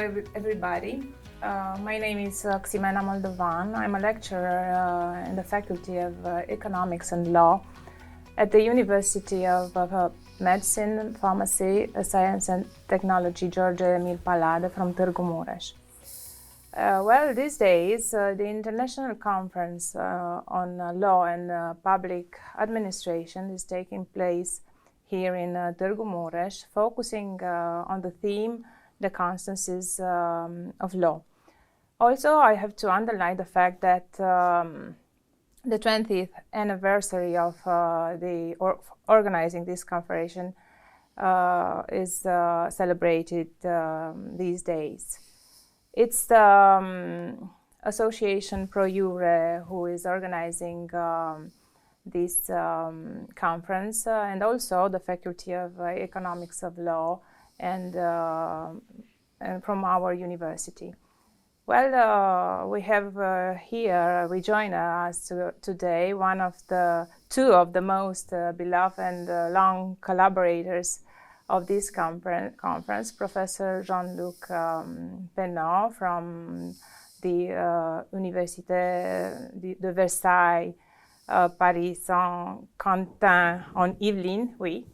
everybody. My name is Ximena Moldovan. I'm a lecturer in the Faculty of Economics and Law at the University of Medicine, Pharmacy, Science and Technology George Palade from Târgu Mureș. These days, the International Conference on Law and Public Administration is taking place here in Târgu Mureș, focusing on the theme, the constancies of law. Also, I have to underline the fact that the 20th anniversary of organizing this conference is celebrated these days. It's the Association Pro Jure who is organizing this conference, and also the Faculty of Economics of Law and from our university. We have here, we join us today, two of the most beloved and long collaborators of this conference, Professor Jean Luc Penat from the Université de Versailles, Paris Saint-Quentin en Yvelines, oui.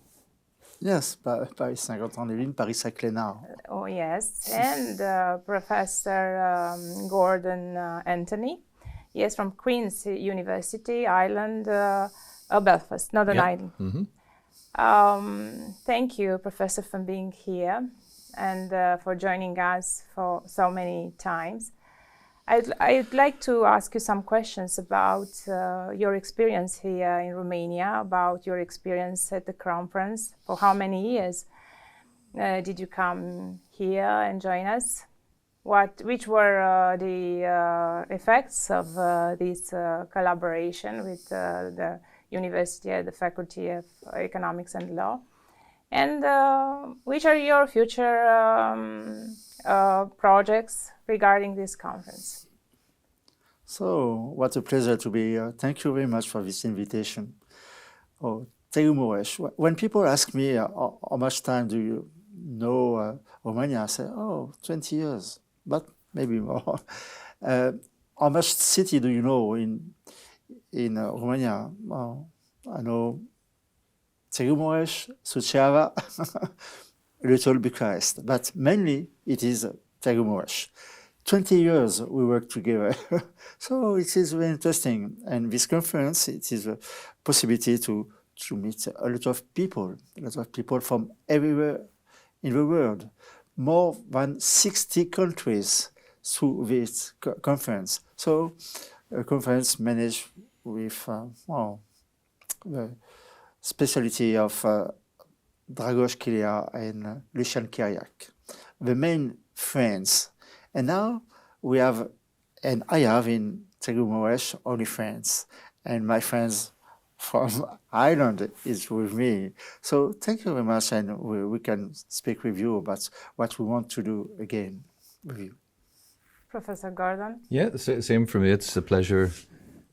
Yes, Paris Saint-Quentin en Yvelines, Paris Saint-Clénard. Oh yes, and Professor Gordon Anthony, yes, from Queen's University, Ireland, Belfast, Northern Ireland. Mm-hmm. Thank you, Professor, for being here and for joining us for so many times. I'd like to ask you some questions about your experience here in Romania, about your experience at the conference. For how many years did you come here and join us? Which were the effects of this collaboration with the University at the Faculty of Economics and Law? And which are your future projects regarding this conference? So, what a pleasure to be here. Thank you very much for this invitation. Târgu Mureș. When people ask me how much time do you know Romania, I say, 20 years, but maybe more. How much city do you know in Romania? I know Târgu Mureș, Suceava, little Bucharest, but mainly it is Târgu Mureș. 20 years we work together, so it is very interesting. And this conference, it is a possibility to meet a lot of people from everywhere in the world, more than 60 countries through this conference. So a conference managed with the specialty of Dragos Chilia and Lucian Chiriac, the main friends. And now we have, and I have in Târgu Mureș only friends, and my friends from Ireland is with me. So thank you very much, and we can speak with you about what we want to do again with you. Professor Gordon? Yeah, same for me. It's a pleasure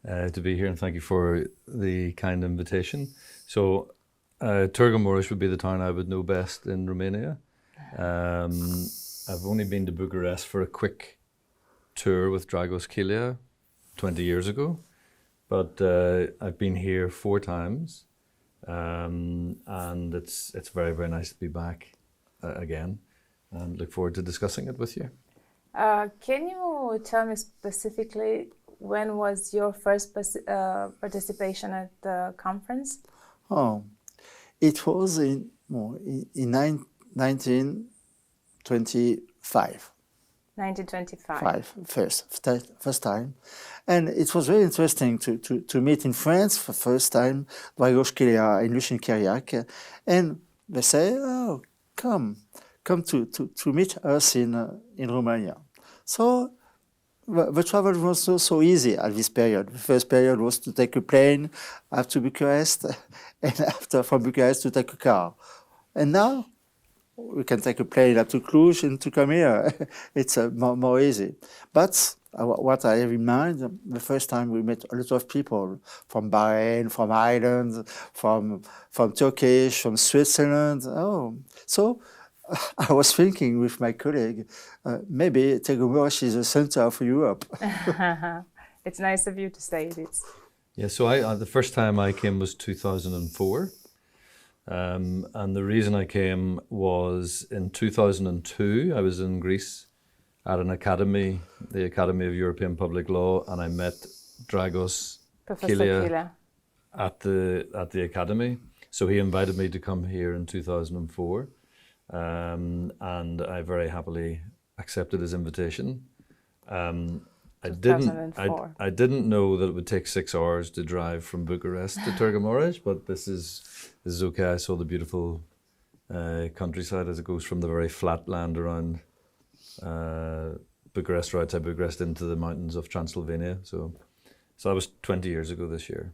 to be here, and thank you for the kind invitation. So Târgu Mureș would be the town I would know best in Romania. I've only been to Bucharest for a quick tour with Dragos Chilia 20 years ago, but I've been here 4 times, and it's very, very nice to be back again, and look forward to discussing it with you. Can you tell me specifically when was your first participation at the conference? It was in 1925. 1925. First time. And it was very interesting to meet in France for first time, Dragos Chilia and Lucian Chiriac. And they say, come to meet us in Romania. So the travel was not so easy at this period. The first period was to take a plane up to Bucharest, and after from Bucharest to take a car. And now we can take a plane up to Cluj and to come here. It's more easy. But what I have in mind, the first time we met a lot of people from Bahrain, from Ireland, from Turkish, from Switzerland. So I was thinking with my colleague, maybe Târgu Mureș is the center of Europe. It's nice of you to say this. Yeah, so the first time I came was 2004. And the reason I came was in 2002, I was in Greece at an academy, the Academy of European Public Law, and I met Dragos Professor Kilia Kila. at the academy. So he invited me to come here in 2004, and I very happily accepted his invitation. I didn't know that it would take 6 hours to drive from Bucharest to Târgu Mureș, but this is okay. I saw the beautiful countryside as it goes from the very flat land around Bucharest, or outside Bucharest, into the mountains of Transylvania. So that was 20 years ago this year.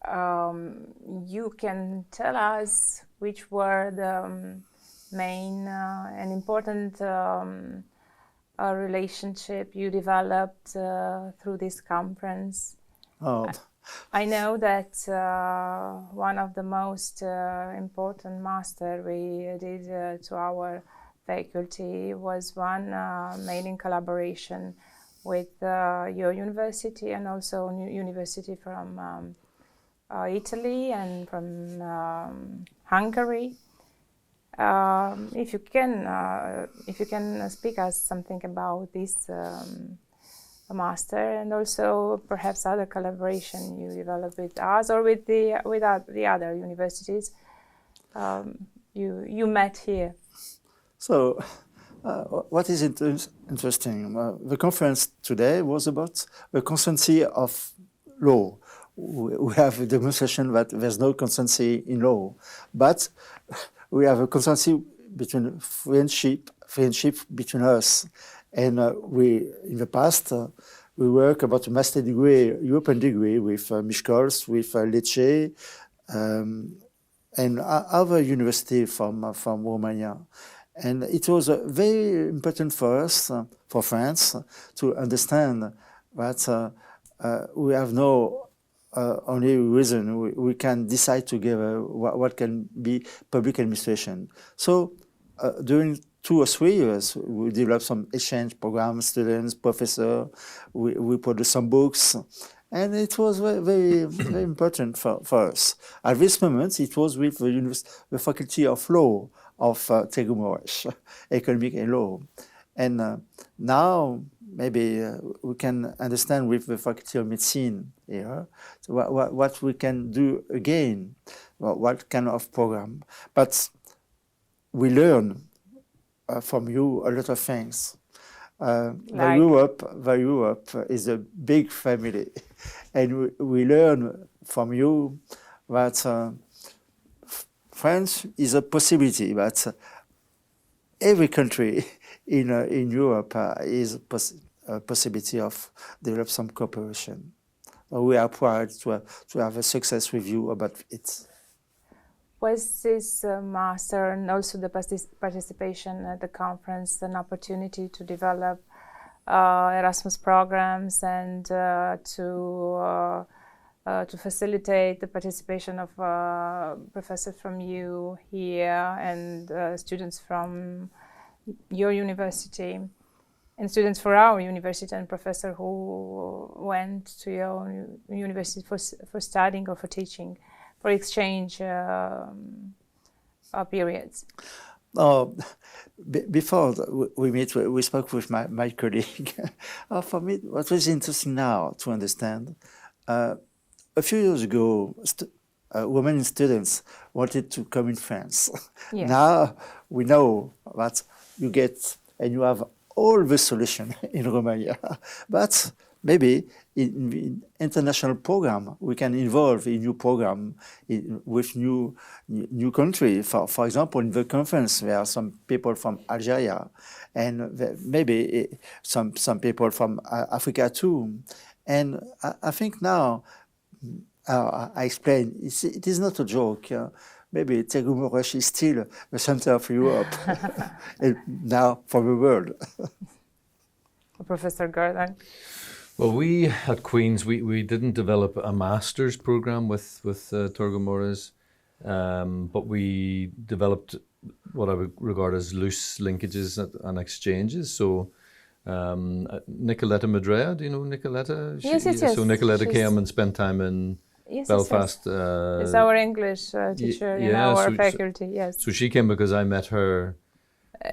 You can tell us which were the main and important relationship you developed through this conference. Oh. I know that one of the most important master we did to our faculty was one made in collaboration with your university and also university from Italy and from Hungary. If you can speak us something about this master and also perhaps other collaboration you developed with us or with the other universities you met here. So, what is interesting? The conference today was about the constancy of law. We have a demonstration that there's no constancy in law, but we have a constancy between friendship between us. And in the past, we work about a master degree, European degree with Miskolc, with Lecce, and other university from Romania. And it was very important for us, for France, to understand that we have no only reason we can decide together what can be public administration. So during 2 or 3 years, we developed some exchange programs, students, professors. We produced some books, and it was very, very important for us. At this moment, it was with the Faculty of Law of Târgu Mureș, Economic and Law. And now, maybe we can understand with the Faculty of Medicine here so what we can do again, what kind of program. But we learn from you a lot of things. The Europe is a big family, and we learn from you that France is a possibility, but every country in Europe is a possibility of develop some cooperation. We are proud to have a success with you about it. Was this master and also the participation at the conference an opportunity to develop Erasmus programs and to facilitate the participation of professors from you here and students from your university and students for our university and professor who went to your university for studying or for teaching, for exchange periods? Before we meet, we spoke with my colleague. For me, what was interesting now to understand, a few years ago, women students wanted to come in France. Yes. Now we know that you get and you have all the solution in Romania, but maybe in the international program we can involve in new program with new country. For example, in the conference there are some people from Algeria and maybe some people from Africa too. And I think now I explain it is not a joke. Maybe Târgu Mureș is still the center of Europe, and now for the world. Professor Gordon. Well, we at Queen's, we didn't develop a master's program with Târgu Mureș, but we developed what I would regard as loose linkages and exchanges. So Nicoletta Madrea, do you know Nicoletta? Yes. So Nicoletta came and spent time in Belfast. It's our English teacher in our faculty, yes. So she came because I met her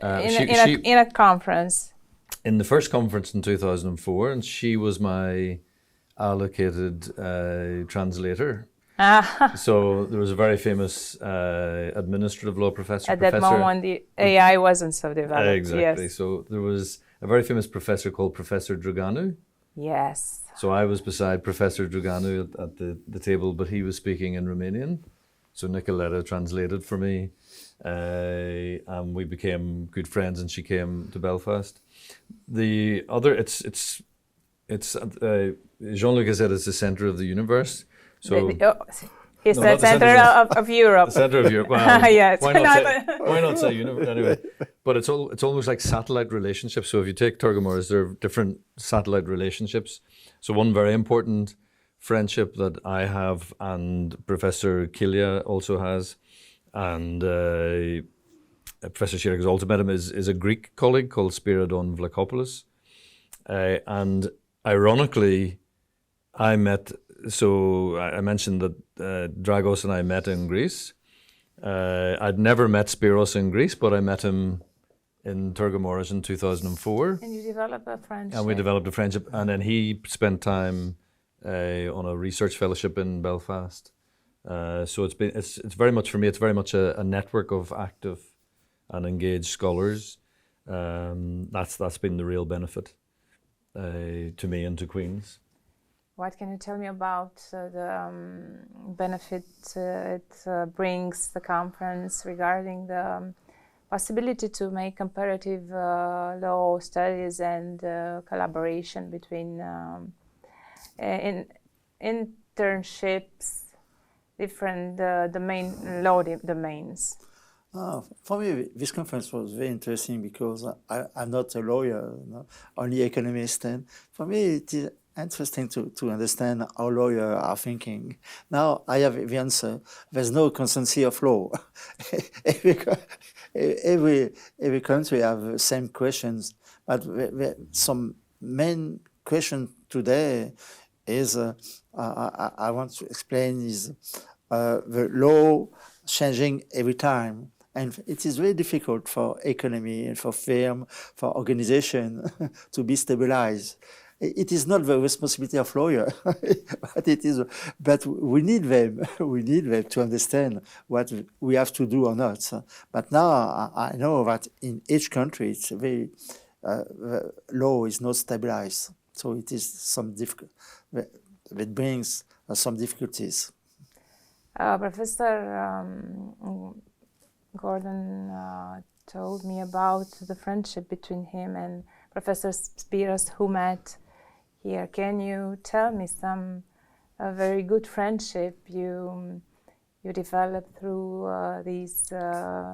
in a conference. In the first conference in 2004, and she was my allocated translator. So there was a very famous administrative law professor. At that moment, the AI wasn't so developed. Exactly. Yes. So there was a very famous professor called Professor Draganu. Yes. So I was beside Professor Draganu at the table, but he was speaking in Romanian. So Nicoletta translated for me, and we became good friends. And she came to Belfast. The other, it's Jean Luc has said it's the center of the universe. So it's the center of Europe. The center of Europe. Well, yes. Why not say universe anyway? But it's almost like satellite relationships. So if you take Târgu Mureș, there are different satellite relationships. So one very important friendship that I have, and Professor Kilia also has, and Professor Shirak has also met him, is a Greek colleague called Spiridon Vlachopoulos. And ironically, I mentioned that Dragos and I met in Greece. I'd never met Spiros in Greece, but I met him in Târgu Mureș in 2004. And you developed a friendship. And we developed a friendship. And then he spent time on a research fellowship in Belfast. So it's very much, for me, it's very much a network of active and engaged scholars. That's been the real benefit to me and to Queen's. What can you tell me about the benefit it brings the conference regarding the possibility to make comparative law studies and collaboration between internships, different law domains? For me, this conference was very interesting because I'm not a lawyer, only economist. And for me, it is interesting to understand how lawyers are thinking. Now I have the answer. There's no constancy of law. every country have the same questions, but some main question today is I want to explain is the law changing every time. And it is very difficult for economy and for firm, for organization to be stabilized. It is not the responsibility of lawyer, but it is. But we need them. We need them to understand what we have to do or not. But now I know that in each country, it's very the law is not stabilized. So it is some difficult. It brings some difficulties. Professor Gordon told me about the friendship between him and Professor Spiros, who met here. Can you tell me some very good friendship you developed through these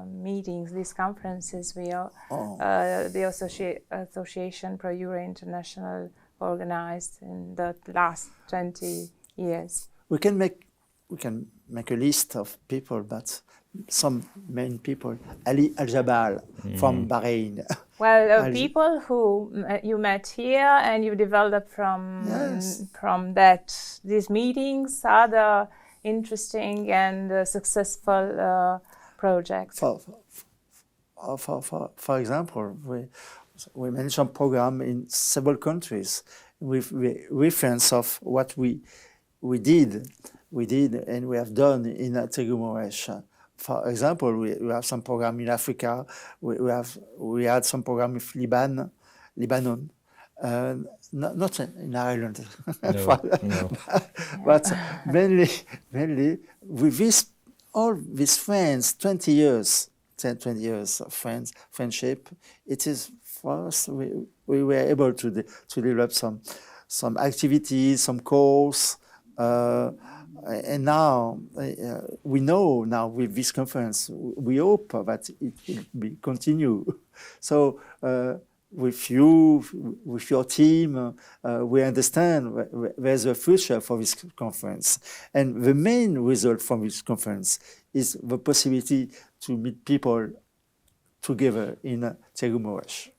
meetings, these conferences the Association Pro Jure International organized in the last 20 years? We can make a list of people, but some main people. Ali Al-Jabal from Bahrain. Well, people who you met here and you developed from these meetings, other interesting and successful projects. For example, we mentioned program in several countries with reference of what we did and we have done in Târgu Mureș. For example, we have some program in Africa. We had some program with Lebanon, not in Ireland, No. but mainly with all these friends. 20 years of friendship. It is for us. We were able to develop some activities, some course. And now we know now with this conference, we hope that it will continue. So with you, with your team, we understand there's a future for this conference. And the main result from this conference is the possibility to meet people together in Târgu Mureș.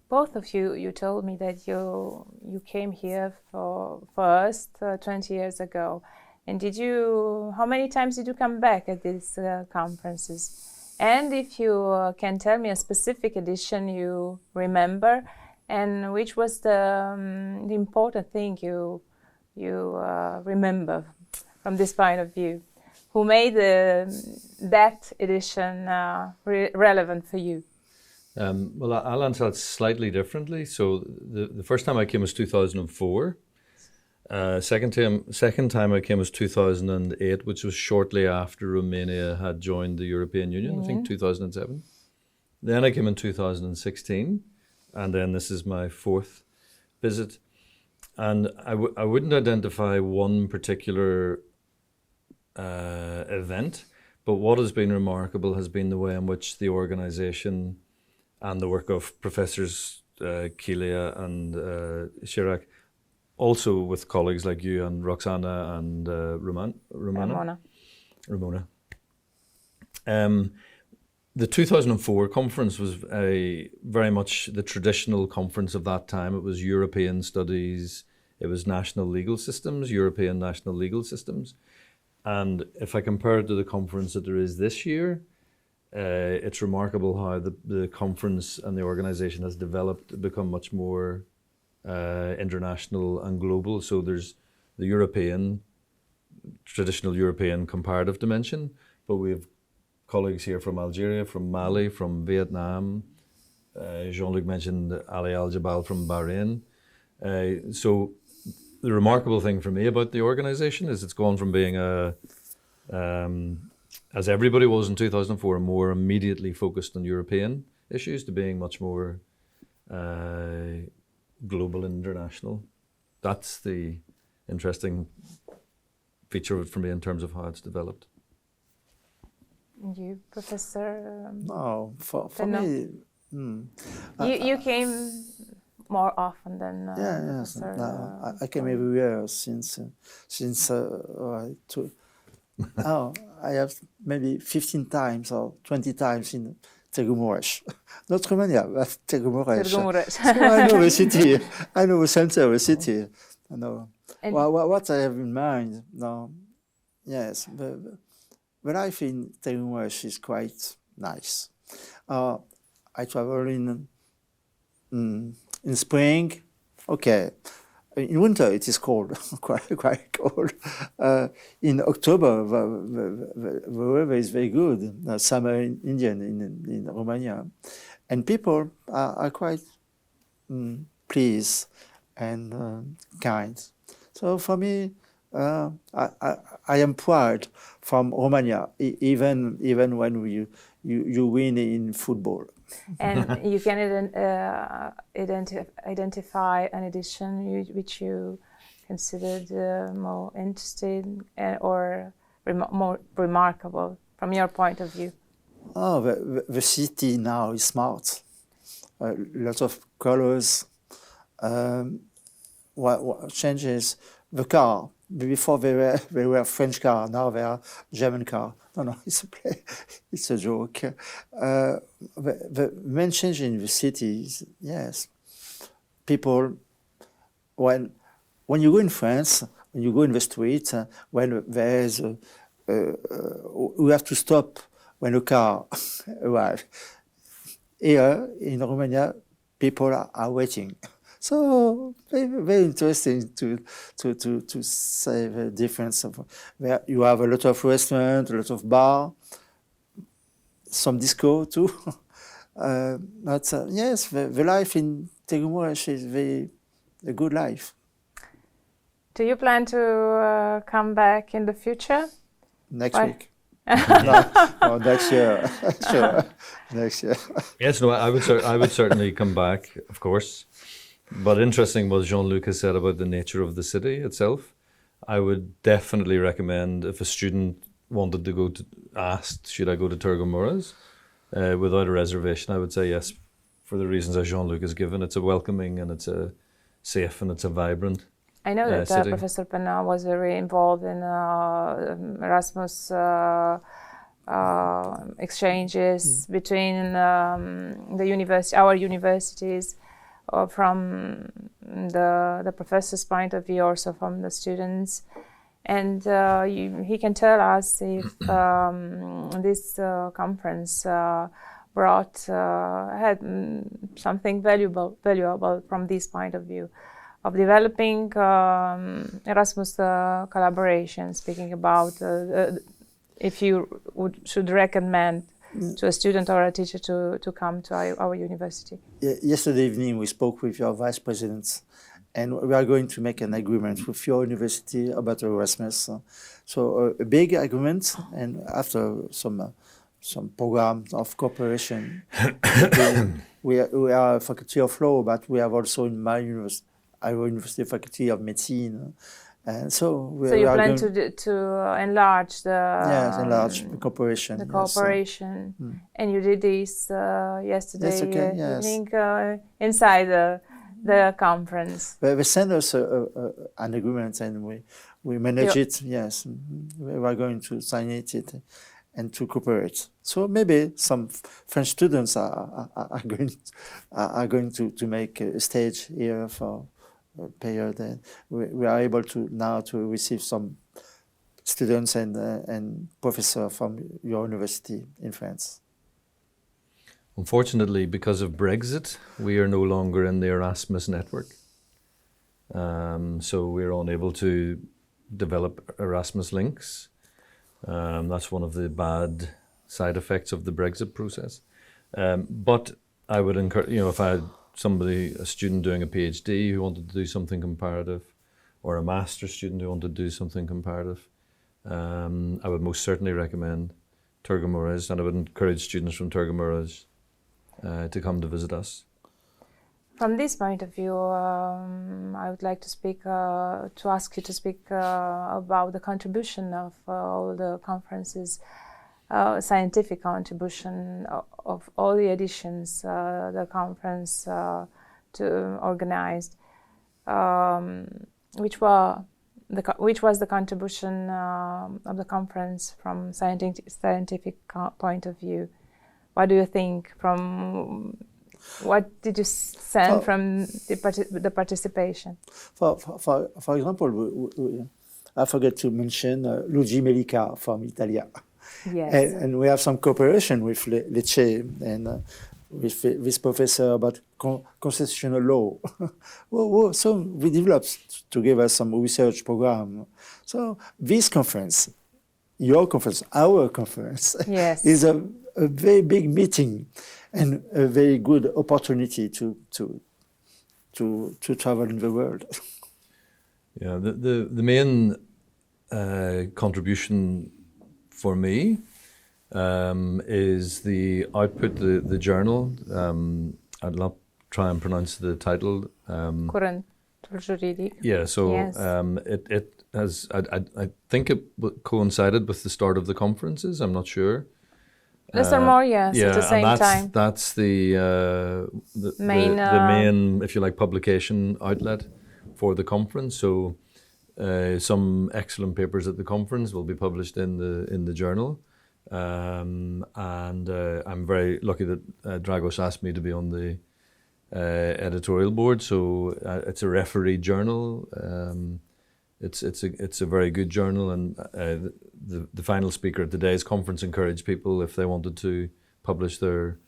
Both of you, you told me that you came here first 20 years ago. And how many times did you come back at these conferences? And if you can tell me a specific edition you remember, and which was the important thing you remember from this point of view? Who made that edition relevant for you? Well, I'll answer that slightly differently. So the first time I came was 2004. Second time I came was 2008, which was shortly after Romania had joined the European Union, I think 2007. Then I came in 2016, and then this is my fourth visit. And I wouldn't identify one particular event, but what has been remarkable has been the way in which the organisation and the work of Professors Kilia and Chirac, also with colleagues like you and Roxana and Ramona. The 2004 conference was very much the traditional conference of that time. It was European studies, it was national legal systems, European national legal systems. And if I compare it to the conference that there is this year, it's remarkable how the conference and the organisation has developed, become much more international and global. So there's the traditional European comparative dimension, but we have colleagues here from Algeria, from Mali, from Vietnam. Jean Luc mentioned Ali Al-Jabal from Bahrain. So the remarkable thing for me about the organisation is it's gone from being as everybody was in 2004, more immediately focused on European issues, to being much more global and international. That's the interesting feature of it for me in terms of how it's developed. And you, Professor? No, for me... You came more often than yes. Professor... No, I came every year since I have maybe 15 times or 20 times in Târgu Mureș. Not Romania, but Târgu Mureș. Târgu Mureș. So I know the city. I know the center of the city. I know what I have in mind now. Yes, the life in Târgu Mureș is quite nice. I travel in spring. Okay. In winter it is cold, quite cold. In October the weather is very good. Summer in India, in Romania, and people are quite pleased and kind. So for me, I am proud from Romania, even when you win in football. And you can identify an edition which you considered more interesting or more remarkable from your point of view? Oh, the city now is smart. Lots of colors. What changes? The car. Before they were French car, now they are German car. No, it's a joke. The main change in the city is, yes, people, when you go in France, when you go in the street, when there's, we have to stop when a car arrives. Here in Romania, people are waiting. So very interesting to say the difference of where you have a lot of restaurants, a lot of bar, some disco too. But yes, the life in Târgu Mureș is a good life. Do you plan to come back in the future? Next week. no, next year. Sure, next year. Yes, no, I would certainly come back, of course. But interesting what Jean Luc has said about the nature of the city itself. I would definitely recommend, if a student wanted to asked, should I go to Târgu Mureș? Without a reservation, I would say yes, for the reasons that Jean Luc has given. It's a welcoming and it's a safe and it's a vibrant I know that city. Professor Penat was very involved in Erasmus exchanges between the university, our universities, or from the professor's point of view, also from the students. And he can tell us if this conference had something valuable from this point of view of developing Erasmus collaboration, speaking about if you should recommend to a student or a teacher to come to our university. Yesterday evening we spoke with your vice president, and we are going to make an agreement with your university about Erasmus. So a big agreement, and after some programs of cooperation. we are a faculty of law, but we have also in our university faculty of medicine. And so you plan to enlarge enlarge the cooperation. The cooperation, yes. And you did this yesterday evening inside the conference. They sent us an agreement, and we manage it. Yes, we are going to sign it and to cooperate. So maybe some French students are going to make a stage here for a period, and we are able to now to receive some students and professors from your university in France. Unfortunately, because of Brexit, we are no longer in the Erasmus network. So we're unable to develop Erasmus links. That's one of the bad side effects of the Brexit process. But I would encourage, if I had a student doing a PhD who wanted to do something comparative, or a master's student who wanted to do something comparative, I would most certainly recommend Târgu Mureș, and I would encourage students from Târgu Mureș to come to visit us. From this point of view, I would like to ask you to speak about the contribution of all the conferences, scientific contribution of all the editions the conference organized. Which was the contribution of the conference from scientific point of view? What do you think? What did you send from the participation? For example, I forgot to mention Luigi Mellica from Italy. Yes. And we have some cooperation with Lecce and with this professor about constitutional law. So we developed to give us some research program. So this conference, your conference, our conference, yes, is a very big meeting and a very good opportunity to travel in the world. Yeah, the main contribution for me is the output, the journal. I'll not try and pronounce the title. Current juridic. Yeah, so yes. It has. I think it coincided with the start of the conferences. I'm not sure. Less or more, yes, yeah, at the same time. That's the main, if you like, publication outlet for the conference. So some excellent papers at the conference will be published in the journal. And I'm very lucky that Dragos asked me to be on the editorial board. So it's a referee journal. It's a very good journal, and the final speaker at today's conference encouraged people, if they wanted to publish their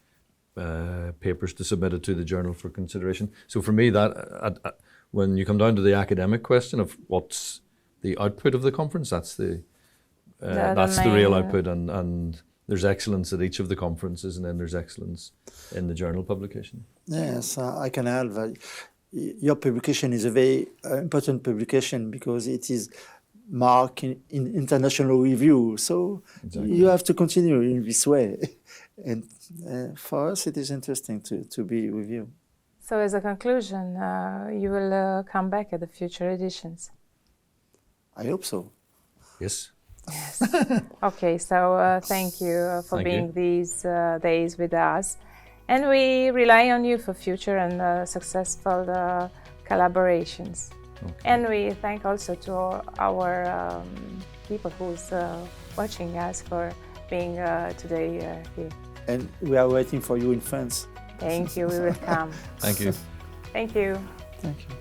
papers, to submit it to the journal for consideration. So for me, that when you come down to the academic question of what's the output of the conference, that's the real output, and there's excellence at each of the conferences, and then there's excellence in the journal publication. Yes, I can add that your publication is a very important publication because it is marked in international review. So exactly. You have to continue in this way. And for us, it is interesting to be with you. So as a conclusion, you will come back at the future editions? I hope so. Yes. Yes. Okay, so thank you for being these days with us. And we rely on you for future and successful collaborations. Okay. And we thank also to our people who's watching us for being today here. And we are waiting for you in France. Thank you, we will come. Thank you. Thank you. Thank you.